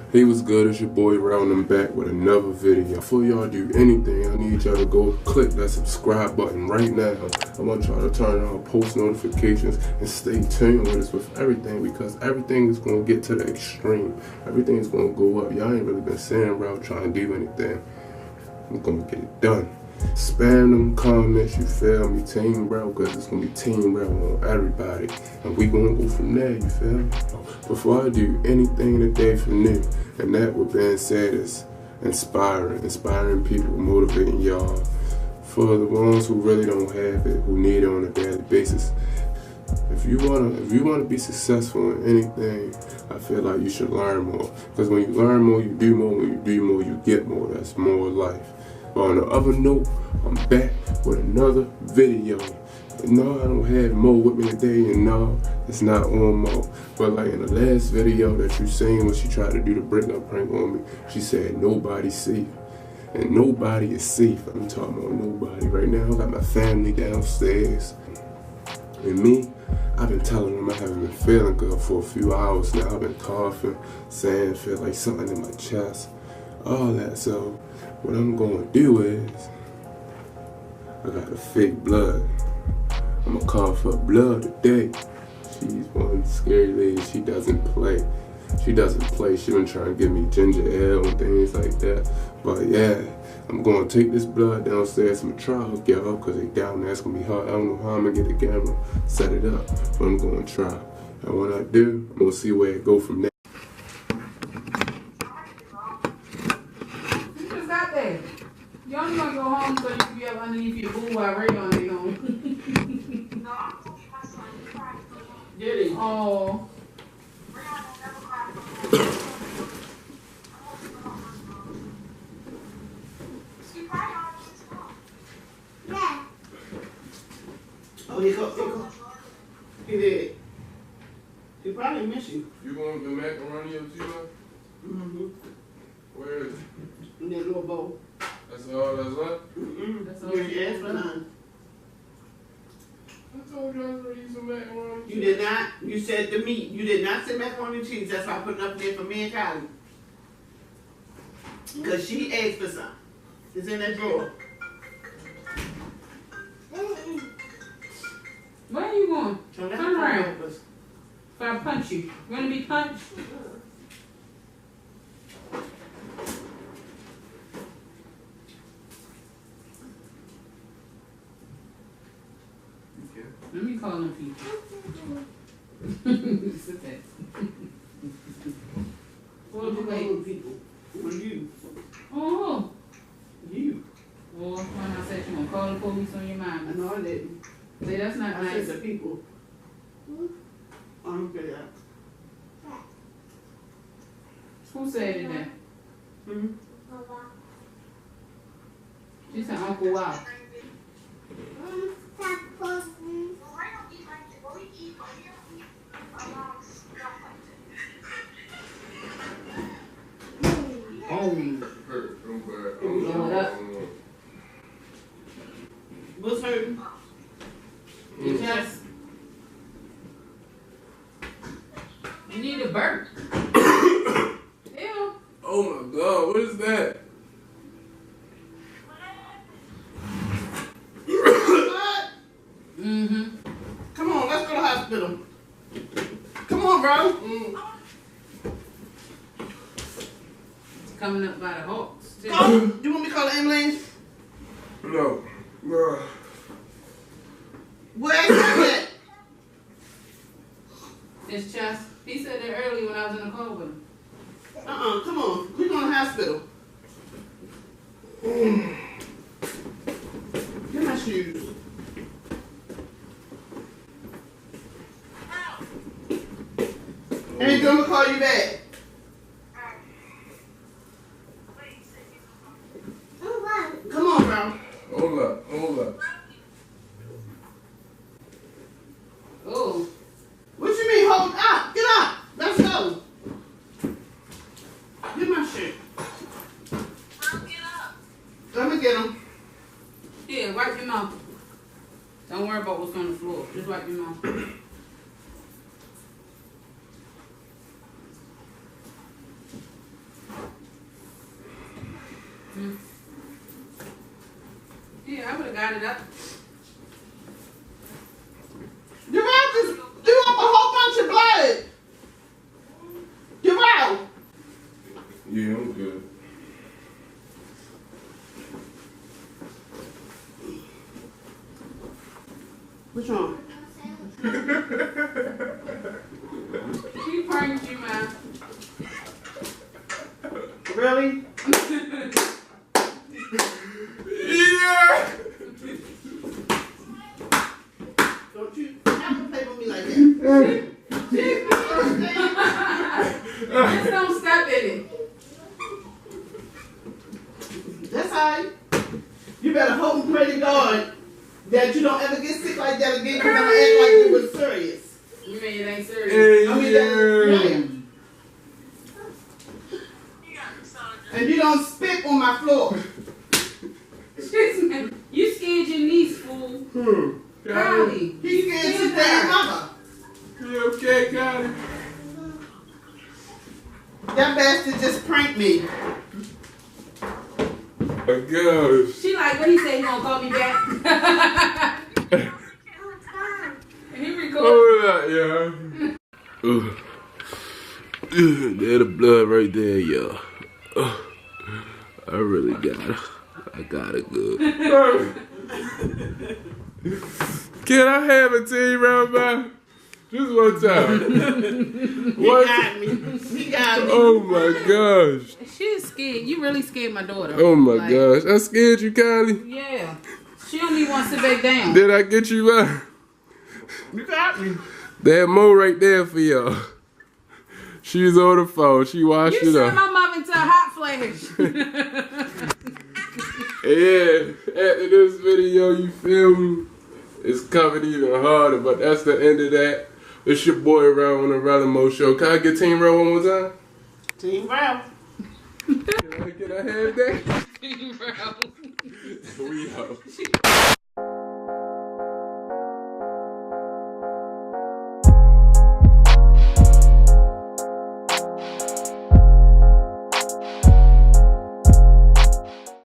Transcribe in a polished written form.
Hey, what's good? It's your boy Round and back with another video. Before y'all do anything, I need y'all to go click that subscribe button right now. I want y'all to turn on post notifications and stay tuned with us with everything, because everything is going to get to the extreme. Everything is going to go up. Y'all ain't really been sitting around trying to do anything. I'm going to get it done. Spam them comments, you feel me? Team bro, because it's going to be team bro on everybody. And we going to go from there, you feel me? Before I do anything today for new, and that with being said is inspiring people, motivating y'all. For the ones who really don't have it, who need it on a daily basis. If you wanna be successful in anything, I feel like you should learn more. Because when you learn more, you do more. When you do more, you get more. That's more life. But on the other note, I'm back with another video. No, I don't have Mo with me today, and no, it's not on Mo. But like in the last video that you seen when she tried to do the breakup prank on me, she said nobody's safe. And nobody is safe. I'm talking about nobody. Right now, I got my family downstairs. And me, I've been telling them I haven't been feeling good for a few hours now. I've been coughing, saying I feel like something in my chest, all that. So what I'm gonna do is, I got the fake blood. I'm gonna cough up blood today. She's one scary lady. She doesn't play. She been trying to give me ginger ale and things like that. But yeah, I'm gonna take this blood downstairs. I'm gonna try to hook y'all up because they down there. It's gonna be hard. I don't know how I'm gonna get the camera, set it up, but I'm gonna try. And when I do, I'm gonna see where it go from there. You just got there. You only gonna go home so you can be up underneath your boo while Ray on their home. Did he? Oh. Yeah. Oh, he go. He did. He probably miss you. You want the macaroni or two? Mm-hmm. Where is it? In that little bowl. That's all that's left? Mm-hmm. That's all You asked for none. I told you I was gonna eat some macaroni. You did not. You said the meat. You did not say macaroni and cheese. That's why I put enough there for me and Kylie. Because she asked for some. It's in that drawer. Where are you going? So Turn around. If I punch you, you wanna be punched? Let me call them people. Sit there. What do you people? Who are you? Oh. You. Well, when I said you gonna call the police on your I mama. know I didn't. Say that's not I nice. said the people. Okay. Who said it then? Hmm. She said Uncle Wow. What's hurting? You just you need a burp. Ew. Oh my God, what is that? Mm-hmm. Come on, let's go to the hospital. Come on, bro. It's coming up by the Hawks. too. Oh, you want me to call the ambulance? No. Bruh. Where's that at? His chest. He said that earlier when I was in the car with him. Come on. We're going to the hospital. Get my shoes. Hey, I'm going to call you back. Come on, bro. Hold up. Oh. What you mean, hold up? Get up. Let's go. Get my shit. Let me get him. Yeah, wipe your mouth. Don't worry about what's on the floor. Just wipe your mouth. got it up. Durrell just threw up a whole bunch of blood. Durrell. Yeah, I'm good. What's wrong? He pranked you, man. Really? Yeah! Don't you ever play with me like that. Just don't step in it. That's all right. You better hope and pray to God that you don't ever get sick like that again because I'm going to act like it was serious. You mean it ain't serious? Hey, I mean, yeah. And you don't spit on my floor. You scared your niece, fool. Golly. He scared his damn mother. You okay, got it? That bastard just pranked me. Oh my gosh. She like, what he say, he gonna call me back? And he recorded. Hold up, y'all. There's the blood right there, y'all. I really got it. I got it good. Can I have a team round back? Just one time. He got me. He got me. Oh my gosh. She's scared. You really scared my daughter. Oh my Like, gosh. I scared you, Kylie. Yeah. She don't even want to sit back down. Did I get you back? You got me. That Mo right there for y'all. She's on the phone. She washed You it sent up. my mom into a hot flash. Yeah, after this video, you feel me? It's coming even harder, but that's the end of that. It's your boy Rel on the Relimo Show. Can I get Team Rel one more time? Team Rel. Can I have that? Team Rel. We out.